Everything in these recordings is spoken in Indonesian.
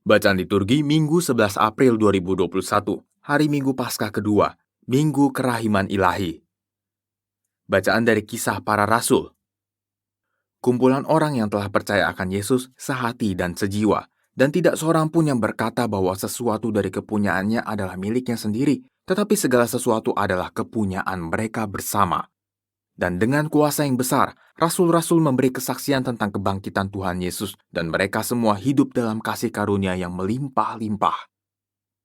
Bacaan liturgi Minggu 11 April 2021, hari Minggu Paskah kedua, Minggu Kerahiman Ilahi. Bacaan dari Kisah Para Rasul. Kumpulan orang yang telah percaya akan Yesus sehati dan sejiwa, dan tidak seorang pun yang berkata bahwa sesuatu dari kepunyaannya adalah miliknya sendiri, tetapi segala sesuatu adalah kepunyaan mereka bersama. Dan dengan kuasa yang besar, rasul-rasul memberi kesaksian tentang kebangkitan Tuhan Yesus, dan mereka semua hidup dalam kasih karunia yang melimpah-limpah.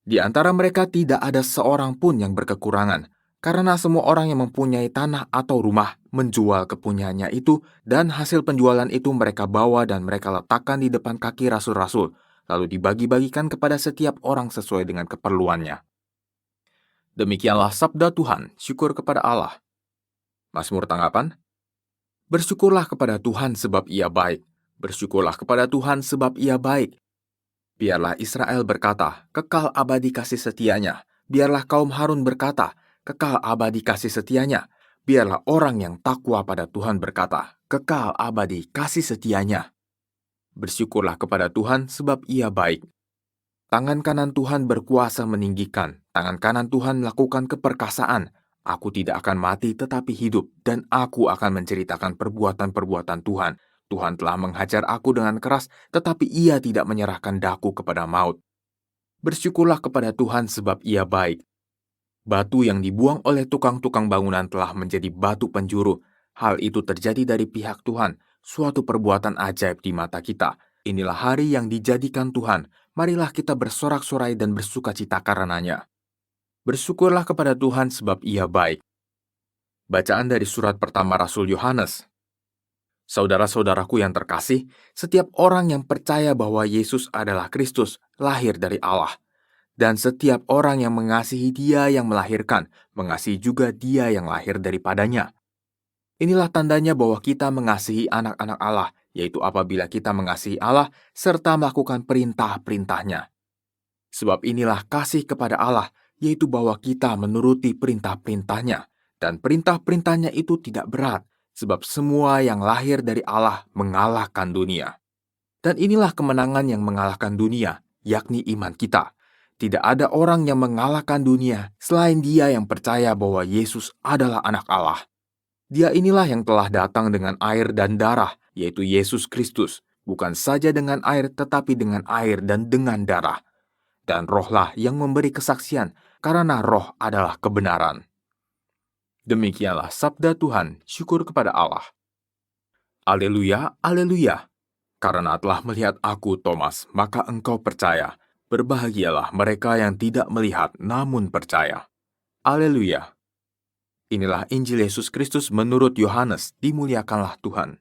Di antara mereka tidak ada seorang pun yang berkekurangan, karena semua orang yang mempunyai tanah atau rumah menjual kepunyaannya itu, dan hasil penjualan itu mereka bawa dan mereka letakkan di depan kaki rasul-rasul, lalu dibagi-bagikan kepada setiap orang sesuai dengan keperluannya. Demikianlah sabda Tuhan, syukur kepada Allah. Mazmur tanggapan: Bersyukurlah kepada Tuhan sebab Ia baik. Bersyukurlah kepada Tuhan sebab Ia baik. Biarlah Israel berkata, kekal abadi kasih setianya. Biarlah kaum Harun berkata, kekal abadi kasih setianya. Biarlah orang yang takwa pada Tuhan berkata, kekal abadi kasih setianya. Bersyukurlah kepada Tuhan sebab Ia baik. Tangan kanan Tuhan berkuasa meninggikan. Tangan kanan Tuhan melakukan keperkasaan. Aku tidak akan mati tetapi hidup, dan aku akan menceritakan perbuatan-perbuatan Tuhan. Tuhan telah menghajar aku dengan keras, tetapi Ia tidak menyerahkan daku kepada maut. Bersyukurlah kepada Tuhan sebab Ia baik. Batu yang dibuang oleh tukang-tukang bangunan telah menjadi batu penjuru. Hal itu terjadi dari pihak Tuhan, suatu perbuatan ajaib di mata kita. Inilah hari yang dijadikan Tuhan. Marilah kita bersorak-sorai dan bersukacita karenanya. Bersyukurlah kepada Tuhan sebab Ia baik. Bacaan dari surat pertama Rasul Yohanes. Saudara-saudaraku yang terkasih, setiap orang yang percaya bahwa Yesus adalah Kristus lahir dari Allah. Dan setiap orang yang mengasihi Dia yang melahirkan, mengasihi juga Dia yang lahir daripadanya. Inilah tandanya bahwa kita mengasihi anak-anak Allah, yaitu apabila kita mengasihi Allah serta melakukan perintah-perintahnya. Sebab inilah kasih kepada Allah, yaitu bahwa kita menuruti perintah-perintahnya. Dan perintah-perintahnya itu tidak berat, sebab semua yang lahir dari Allah mengalahkan dunia. Dan inilah kemenangan yang mengalahkan dunia, yakni iman kita. Tidak ada orang yang mengalahkan dunia selain Dia yang percaya bahwa Yesus adalah anak Allah. Dia inilah yang telah datang dengan air dan darah, yaitu Yesus Kristus, bukan saja dengan air tetapi dengan air dan dengan darah. Dan rohlah yang memberi kesaksian, karena roh adalah kebenaran. Demikianlah sabda Tuhan, syukur kepada Allah. Aleluya, aleluya. Karena telah melihat aku, Thomas, maka engkau percaya. Berbahagialah mereka yang tidak melihat namun percaya. Aleluya. Inilah Injil Yesus Kristus menurut Yohanes, dimuliakanlah Tuhan.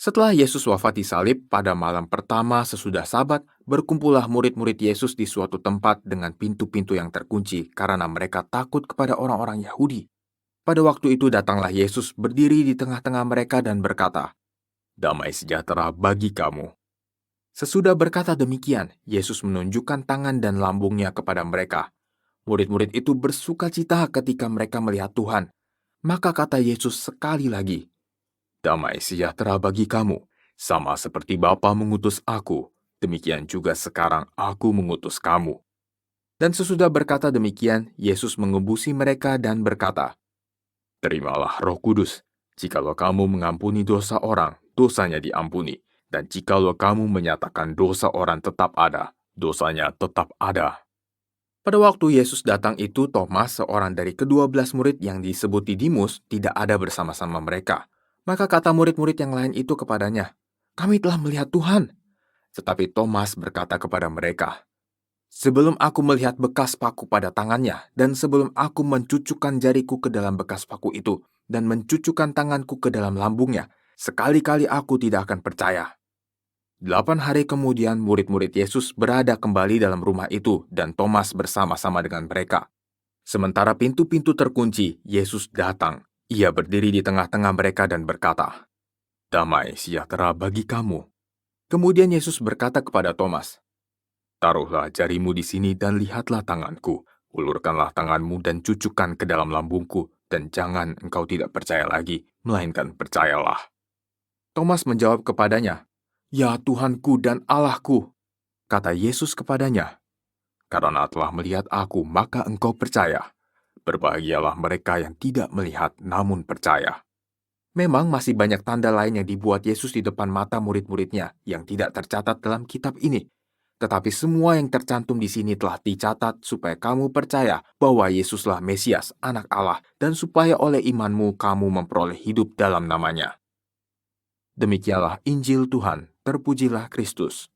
Setelah Yesus wafat di salib, pada malam pertama sesudah Sabat, berkumpullah murid-murid Yesus di suatu tempat dengan pintu-pintu yang terkunci karena mereka takut kepada orang-orang Yahudi. Pada waktu itu datanglah Yesus berdiri di tengah-tengah mereka dan berkata, "Damai sejahtera bagi kamu." Sesudah berkata demikian, Yesus menunjukkan tangan dan lambungnya kepada mereka. Murid-murid itu bersukacita ketika mereka melihat Tuhan. Maka kata Yesus sekali lagi, "Damai sejahtera bagi kamu, sama seperti Bapa mengutus aku, demikian juga sekarang aku mengutus kamu." Dan sesudah berkata demikian, Yesus mengebusi mereka dan berkata, "Terimalah Roh Kudus. Jikalau kamu mengampuni dosa orang, dosanya diampuni. Dan jikalau kamu menyatakan dosa orang tetap ada, dosanya tetap ada." Pada waktu Yesus datang itu, Thomas, seorang dari ke-12 murid yang disebut Didimus, tidak ada bersama-sama mereka. Maka kata murid-murid yang lain itu kepadanya, "Kami telah melihat Tuhan." Tetapi Thomas berkata kepada mereka, "Sebelum aku melihat bekas paku pada tangannya, dan sebelum aku mencucukkan jariku ke dalam bekas paku itu, dan mencucukkan tanganku ke dalam lambungnya, sekali-kali aku tidak akan percaya." 8 hari kemudian, murid-murid Yesus berada kembali dalam rumah itu, dan Thomas bersama-sama dengan mereka. Sementara pintu-pintu terkunci, Yesus datang. Ia berdiri di tengah-tengah mereka dan berkata, "Damai sejahtera bagi kamu." Kemudian Yesus berkata kepada Thomas, "Taruhlah jarimu di sini dan lihatlah tanganku. Ulurkanlah tanganmu dan cucukkan ke dalam lambungku, dan jangan engkau tidak percaya lagi, melainkan percayalah." Thomas menjawab kepadanya, "Ya Tuhanku dan Allahku." Kata Yesus kepadanya, "Karena telah melihat aku, maka engkau percaya. Berbahagialah mereka yang tidak melihat namun percaya." Memang masih banyak tanda lain yang dibuat Yesus di depan mata murid-muridnya yang tidak tercatat dalam kitab ini. Tetapi semua yang tercantum di sini telah dicatat supaya kamu percaya bahwa Yesuslah Mesias, Anak Allah, dan supaya oleh imanmu kamu memperoleh hidup dalam namanya. Demikianlah Injil Tuhan, terpujilah Kristus.